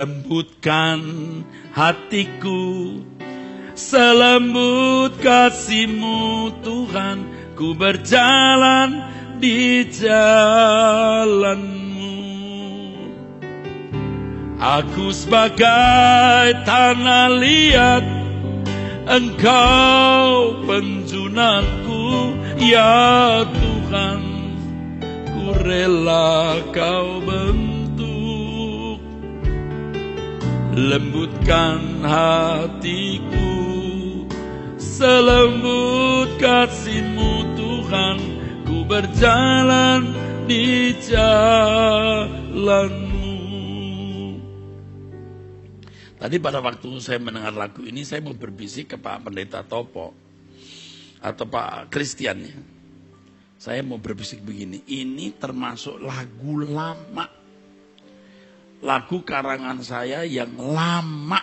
Lembutkan hatiku, selembut kasih-Mu Tuhan, ku berjalan di jalan-Mu. Aku sebagai tanah liat, Engkau penjunanku, ya Tuhan, ku rela Kau bentuk. Lembutkan hatiku, selembut kasih-Mu Tuhan, ku berjalan di jalan-Mu. Tadi pada waktu saya mendengar lagu ini, saya mau berbisik ke Pak Pendeta Topo atau Pak Christian ya. Saya mau berbisik begini, ini termasuk lagu lama. Lagu karangan saya yang lama.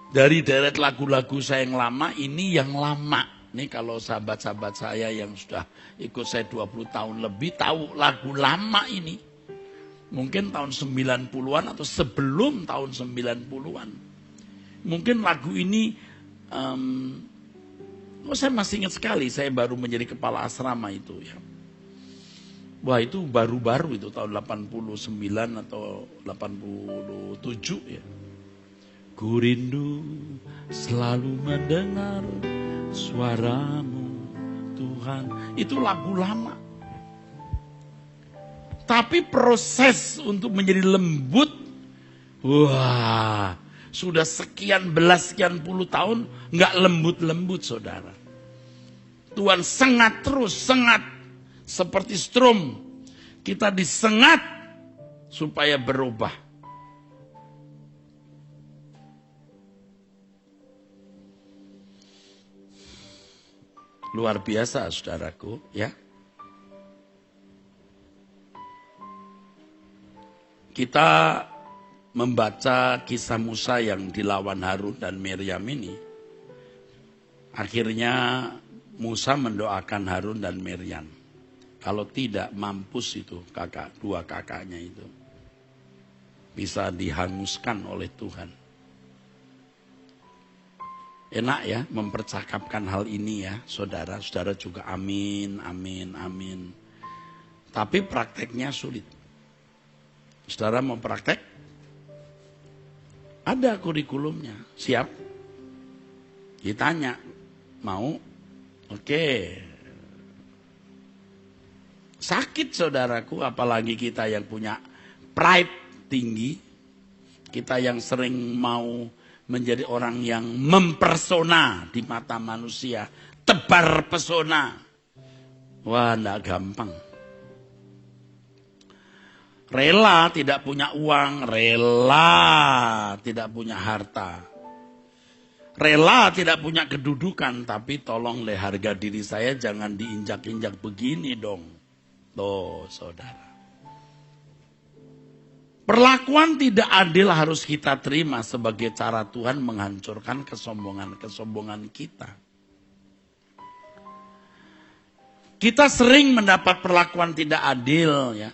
Dari deret lagu-lagu saya yang lama, ini yang lama. Ini kalau sahabat-sahabat saya yang sudah ikut saya 20 tahun lebih, tahu lagu lama ini. Mungkin tahun 90-an atau sebelum tahun 90-an. Mungkin lagu ini, saya masih ingat sekali, saya baru menjadi kepala asrama itu ya. Wah itu baru-baru itu tahun 89 atau 87 ya. Ku rindu selalu mendengar suara-Mu Tuhan. Itu lagu lama. Tapi proses untuk menjadi lembut, wah sudah sekian puluh tahun nggak lembut-lembut saudara. Tuhan sengat terus, sengat. Seperti strum, kita disengat supaya berubah. Luar biasa saudaraku ya. Kita membaca kisah Musa yang dilawan Harun dan Miriam ini. Akhirnya Musa mendoakan Harun dan Miriam. Kalau tidak mampus itu dua kakaknya itu. Bisa dihanguskan oleh Tuhan. Enak ya mempercakapkan hal ini ya saudara. Saudara juga amin, amin, amin. Tapi prakteknya sulit. Saudara mau praktek? Ada kurikulumnya. Siap? Ditanya. Mau? Oke. Sakit saudaraku, apalagi kita yang punya pride tinggi. Kita yang sering mau menjadi orang yang mempersona di mata manusia. Tebar pesona. Wah, enggak gampang. Rela tidak punya uang, rela tidak punya harta. Rela tidak punya kedudukan, tapi tolong deh harga diri saya jangan diinjak-injak begini dong. Tuh, saudara. Perlakuan tidak adil harus kita terima sebagai cara Tuhan menghancurkan kesombongan kita. Kita sering mendapat perlakuan tidak adil ya.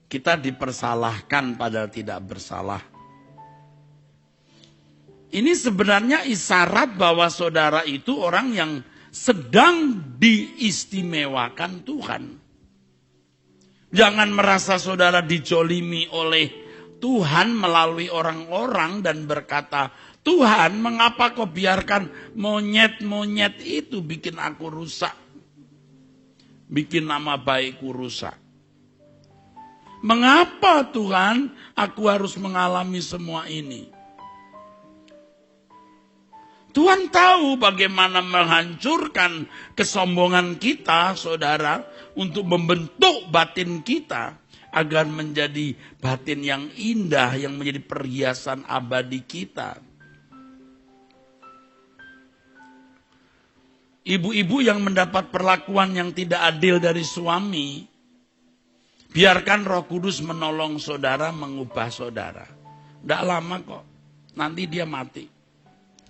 Kita dipersalahkan padahal tidak bersalah. Ini sebenarnya isyarat bahwa saudara itu orang yang sedang diistimewakan Tuhan. Jangan merasa saudara dijolimi oleh Tuhan melalui orang-orang dan berkata, Tuhan mengapa kau biarkan monyet-monyet itu bikin aku rusak. Bikin nama baikku rusak. Mengapa Tuhan aku harus mengalami semua ini? Tuhan tahu bagaimana menghancurkan kesombongan kita, saudara, untuk membentuk batin kita agar menjadi batin yang indah, yang menjadi perhiasan abadi kita. Ibu-ibu yang mendapat perlakuan yang tidak adil dari suami, biarkan Roh Kudus menolong saudara, mengubah saudara. Tidak lama kok, nanti dia mati.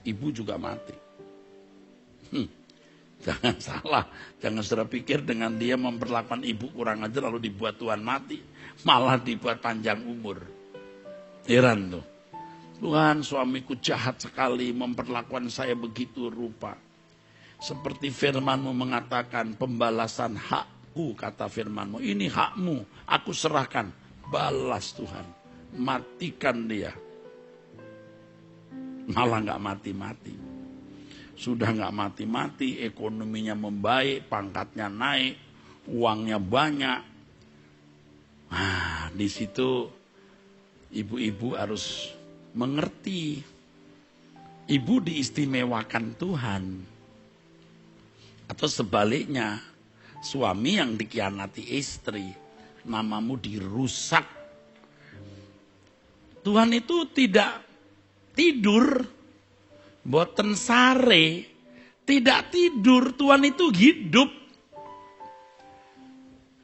Ibu juga mati. Jangan salah, jangan saudara pikir dengan dia memperlakukan ibu kurang ajar lalu dibuat Tuhan mati, malah dibuat panjang umur. Heran tuh. Tuhan, suamiku jahat sekali, memperlakukan saya begitu rupa. Seperti firman-Mu mengatakan, pembalasan hakku, kata firman-Mu. Ini hakmu, aku serahkan. Balas Tuhan, matikan dia. Malah gak mati-mati. Sudah gak mati-mati, ekonominya membaik, pangkatnya naik, uangnya banyak. Nah, di situ ibu-ibu harus mengerti. Ibu diistimewakan Tuhan. Atau sebaliknya, suami yang dikhianati istri, namamu dirusak. Tuhan itu tidak tidur. Boten sare, tidak tidur, Tuhan itu hidup.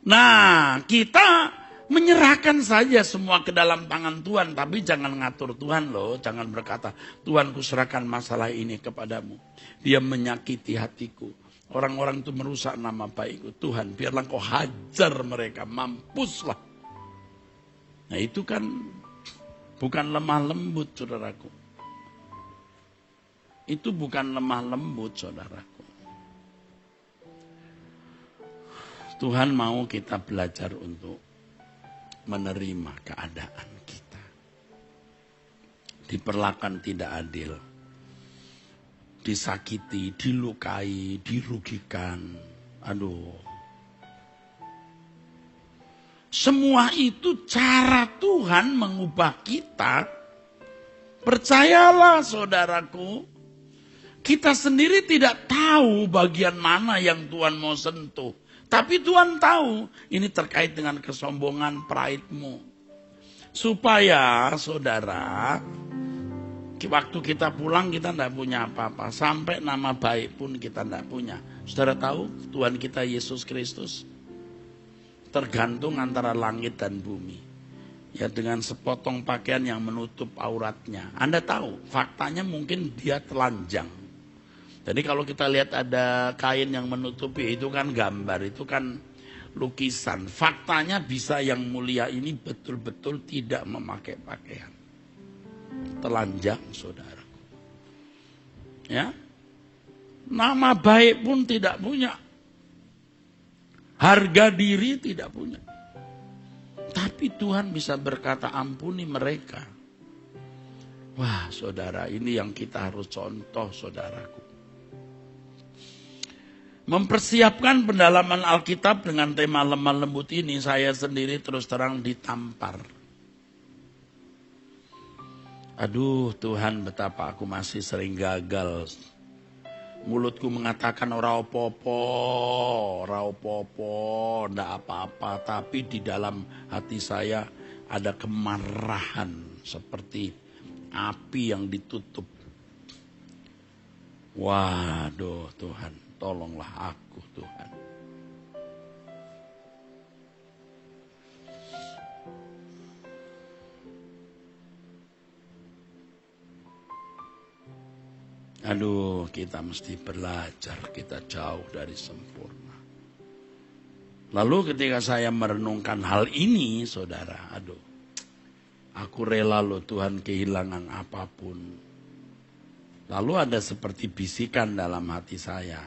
Nah, kita menyerahkan saja semua ke dalam tangan Tuhan, tapi jangan ngatur Tuhan loh, jangan berkata, Tuhan kuserahkan masalah ini kepadamu. Dia menyakiti hatiku, orang-orang itu merusak nama baikku. Tuhan, biarlah kau hajar mereka, mampuslah. Nah itu kan bukan lemah lembut, saudaraku. Itu bukan lemah lembut, saudaraku. Tuhan mau kita belajar untuk menerima keadaan kita. Diperlakukan tidak adil. Disakiti, dilukai, dirugikan. Aduh. Semua itu cara Tuhan mengubah kita. Percayalah, saudaraku. Kita sendiri tidak tahu bagian mana yang Tuhan mau sentuh. Tapi Tuhan tahu ini terkait dengan kesombongan praidmu. Supaya saudara, waktu kita pulang kita tidak punya apa-apa. Sampai nama baik pun kita tidak punya. Saudara tahu Tuhan kita Yesus Kristus tergantung antara langit dan bumi. Ya dengan sepotong pakaian yang menutup auratnya. Anda tahu faktanya mungkin dia telanjang. Jadi kalau kita lihat ada kain yang menutupi, itu kan gambar, itu kan lukisan. Faktanya bisa yang mulia ini betul-betul tidak memakai pakaian. Telanjang, saudara. Ya, nama baik pun tidak punya. Harga diri tidak punya. Tapi Tuhan bisa berkata ampuni mereka. Wah saudara, ini yang kita harus contoh, saudaraku. Mempersiapkan pendalaman Alkitab dengan tema lemah lembut ini, saya sendiri terus terang ditampar. Aduh Tuhan, betapa aku masih sering gagal. Mulutku mengatakan ora opo-opo, ndak apa-apa. Tapi di dalam hati saya ada kemarahan seperti api yang ditutup. Waduh Tuhan, tolonglah aku Tuhan. Aduh, kita mesti belajar, kita jauh dari sempurna. Lalu ketika saya merenungkan hal ini, saudara, aduh, aku rela loh Tuhan kehilangan apapun. Lalu ada seperti bisikan dalam hati saya.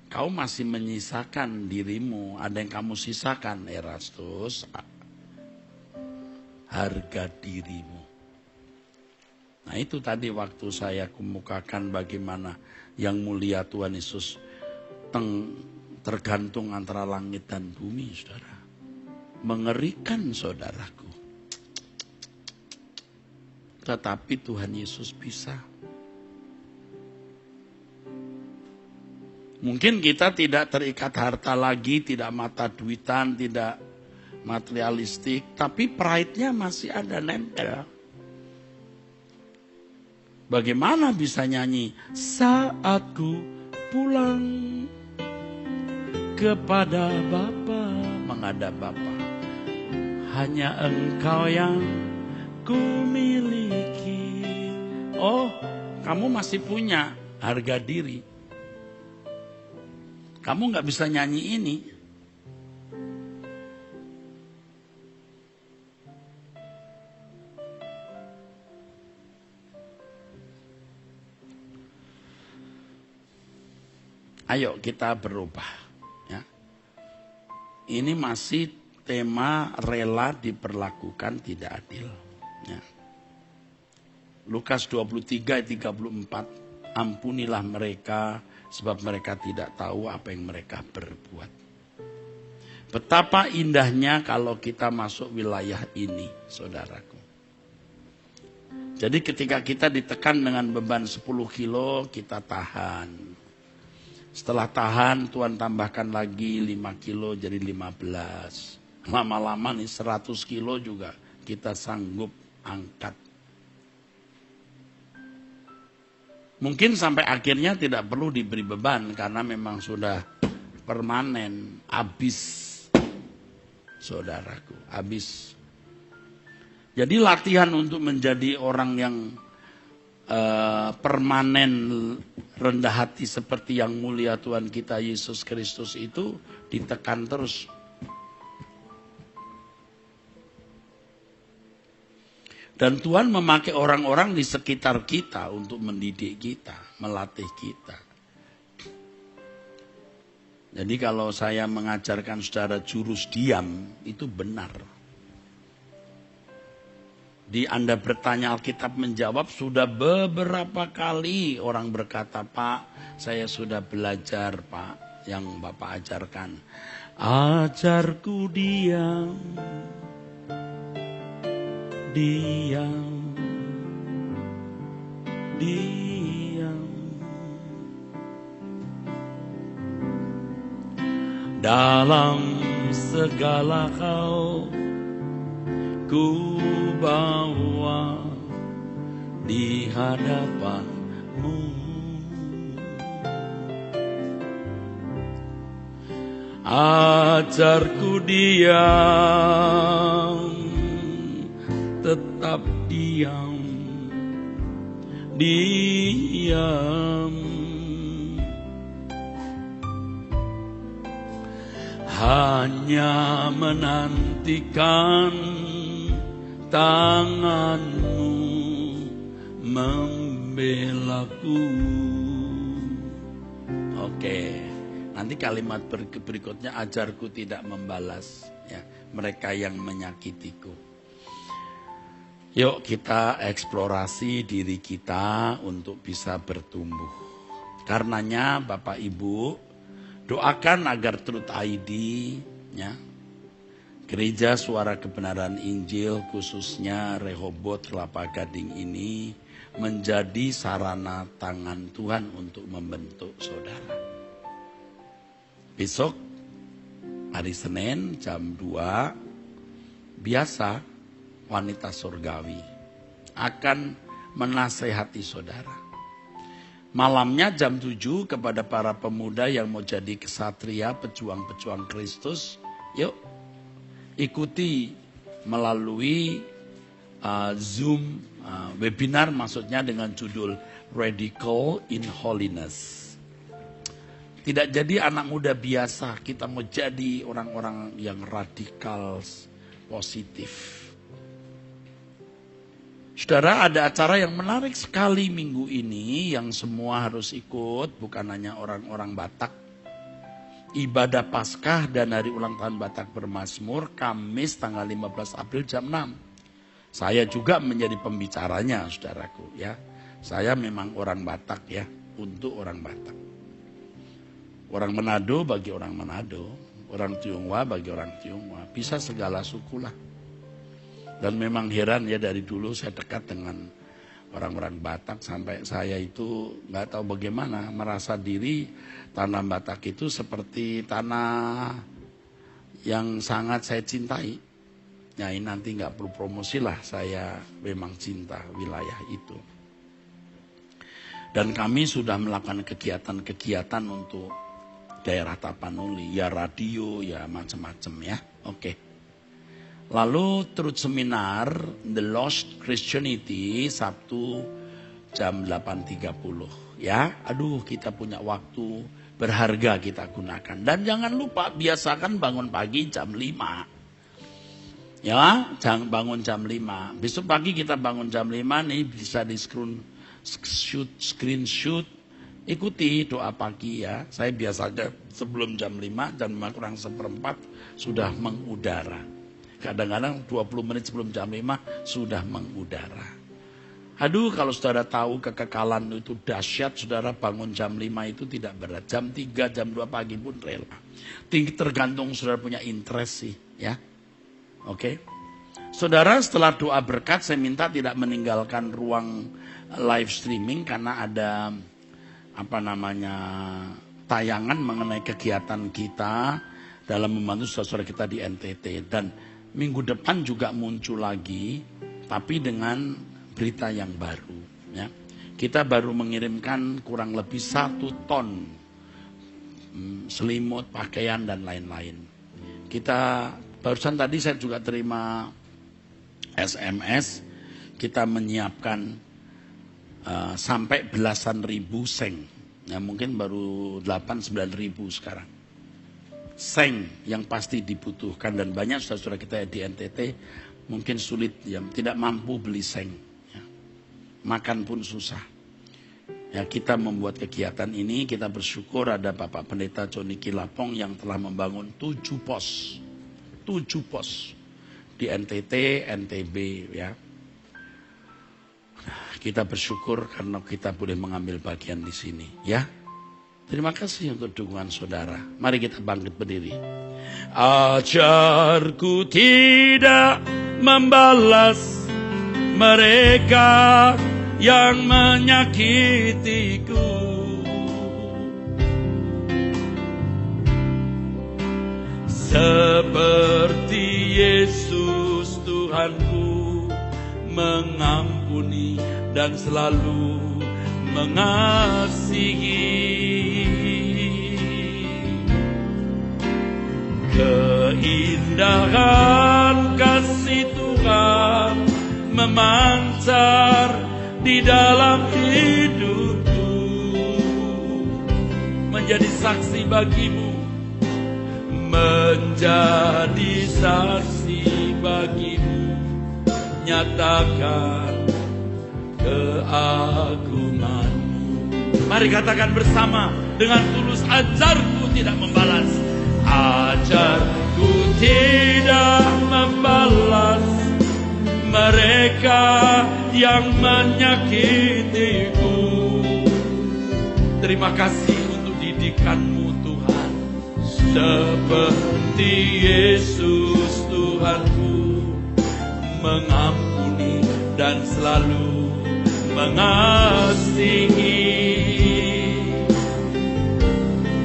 Kau masih menyisakan dirimu, ada yang kamu sisakan, Erastus, harga dirimu. Nah itu tadi waktu saya kemukakan bagaimana yang mulia Tuhan Yesus tergantung antara langit dan bumi, saudara. Mengerikan, saudaraku. Tetapi Tuhan Yesus bisa. Mungkin kita tidak terikat harta lagi, tidak mata duitan, tidak materialistik, tapi pride-nya masih ada nempel. Bagaimana bisa nyanyi saat ku pulang kepada Bapa, menghadap Bapa, hanya Engkau yang ku miliki. Oh, kamu masih punya harga diri. Kamu nggak bisa nyanyi ini. Ayo kita berubah. Ya. Ini masih tema rela diperlakukan tidak adil. Ya. Lukas 23 ayat 34. Ampunilah mereka sebab mereka tidak tahu apa yang mereka berbuat. Betapa indahnya kalau kita masuk wilayah ini, saudaraku. Jadi ketika kita ditekan dengan beban 10 kilo, kita tahan. Setelah tahan, Tuhan tambahkan lagi 5 kilo jadi 15. Lama-lama nih 100 kilo juga kita sanggup angkat. Mungkin sampai akhirnya tidak perlu diberi beban karena memang sudah permanen, habis, saudaraku, habis. Jadi latihan untuk menjadi orang yang permanen rendah hati seperti yang mulia Tuhan kita Yesus Kristus itu ditekan terus. Dan Tuhan memakai orang-orang di sekitar kita untuk mendidik kita, melatih kita. Jadi kalau saya mengajarkan saudara jurus diam, itu benar. Di Anda bertanya Alkitab menjawab, sudah beberapa kali orang berkata, Pak, saya sudah belajar, Pak, yang Bapak ajarkan. Ajarku diam, diam, diam. Dalam segala hal ku bawa di hadapanmu. Ajarku diam, tetap diam, diam. Hanya menantikan tanganmu membelaku. Oke, nanti kalimat berikutnya, ajarku tidak membalas ya mereka yang menyakitiku. Yuk kita eksplorasi diri kita untuk bisa bertumbuh. Karenanya Bapak Ibu, doakan agar Truth ID ya, Gereja Suara Kebenaran Injil khususnya Rehoboth Kelapa Gading ini menjadi sarana tangan Tuhan untuk membentuk saudara. Besok hari Senin jam 2 biasa wanita surgawi akan menasehati saudara. Malamnya jam 7 kepada para pemuda yang mau jadi kesatria, pejuang-pejuang Kristus, yuk ikuti melalui Zoom webinar, maksudnya dengan judul Radical in Holiness. Tidak jadi anak muda biasa, kita mau jadi orang-orang yang radikal, positif. Saudara, ada acara yang menarik sekali minggu ini yang semua harus ikut, bukan hanya orang-orang Batak. Ibadah Paskah dan hari ulang tahun Batak Bermazmur, Kamis tanggal 15 April jam 6. Saya juga menjadi pembicaranya, saudaraku ya. Saya memang orang Batak ya, untuk orang Batak. Orang Manado bagi orang Manado, orang Tionghoa bagi orang Tionghoa, bisa segala suku lah. Dan memang heran ya, dari dulu saya dekat dengan orang-orang Batak sampai saya itu nggak tahu bagaimana merasa diri tanah Batak itu seperti tanah yang sangat saya cintai. Ya ini nanti nggak perlu promosi lah, saya memang cinta wilayah itu. Dan kami sudah melakukan kegiatan-kegiatan untuk daerah Tapanuli, ya radio, ya macam-macam ya. Oke. Lalu Truth Seminar The Lost Christianity Sabtu jam 8.30 ya. Aduh, kita punya waktu berharga kita gunakan. Dan jangan lupa biasakan bangun pagi jam 5. Ya, jangan bangun jam 5. Besok pagi kita bangun jam 5 nih, bisa di screenshot. Ikuti doa pagi ya. Saya biasanya sebelum jam 5, jam 5 kurang seperempat sudah mengudara. Kadang-kadang 20 menit sebelum jam 5 sudah mengudara. Aduh, kalau saudara tahu kekekalan itu dahsyat, saudara bangun jam 5 itu tidak berat. Jam 3, jam 2 pagi pun rela. Tergantung saudara punya interest sih ya. Oke. Saudara, setelah doa berkat, saya minta tidak meninggalkan ruang live streaming karena ada tayangan mengenai kegiatan kita dalam membantu saudara-saudara kita di NTT. Dan minggu depan juga muncul lagi, tapi dengan berita yang baru ya. Kita baru mengirimkan kurang lebih 1 ton selimut, pakaian dan lain-lain. Barusan tadi saya juga terima SMS, kita menyiapkan sampai belasan ribu seng. Ya, mungkin baru 8-9 ribu sekarang. Seng yang pasti dibutuhkan, dan banyak saudara-saudara kita di NTT mungkin sulit, ya, tidak mampu beli seng. Ya. Makan pun susah. Ya, kita membuat kegiatan ini, kita bersyukur ada Bapak Pendeta Joni Kilapong yang telah membangun 7 pos di NTT, NTB ya. Kita bersyukur karena kita boleh mengambil bagian di sini ya. Terima kasih untuk dukungan saudara. Mari kita bangkit berdiri. Ajarku tidak membalas mereka yang menyakitiku. Seperti Yesus Tuhanku mengampuni dan selalu mengasihi. Keindahan kasih Tuhan memancar di dalam hidupku, menjadi saksi bagimu, menjadi saksi bagimu, nyatakan keagunganmu. Mari katakan bersama dengan tulus, ajarku tidak membalas. Ajarku tidak membalas mereka yang menyakitiku. Terima kasih untuk didikanmu Tuhan. Seperti Yesus Tuhanku mengampuni dan selalu mengasihi.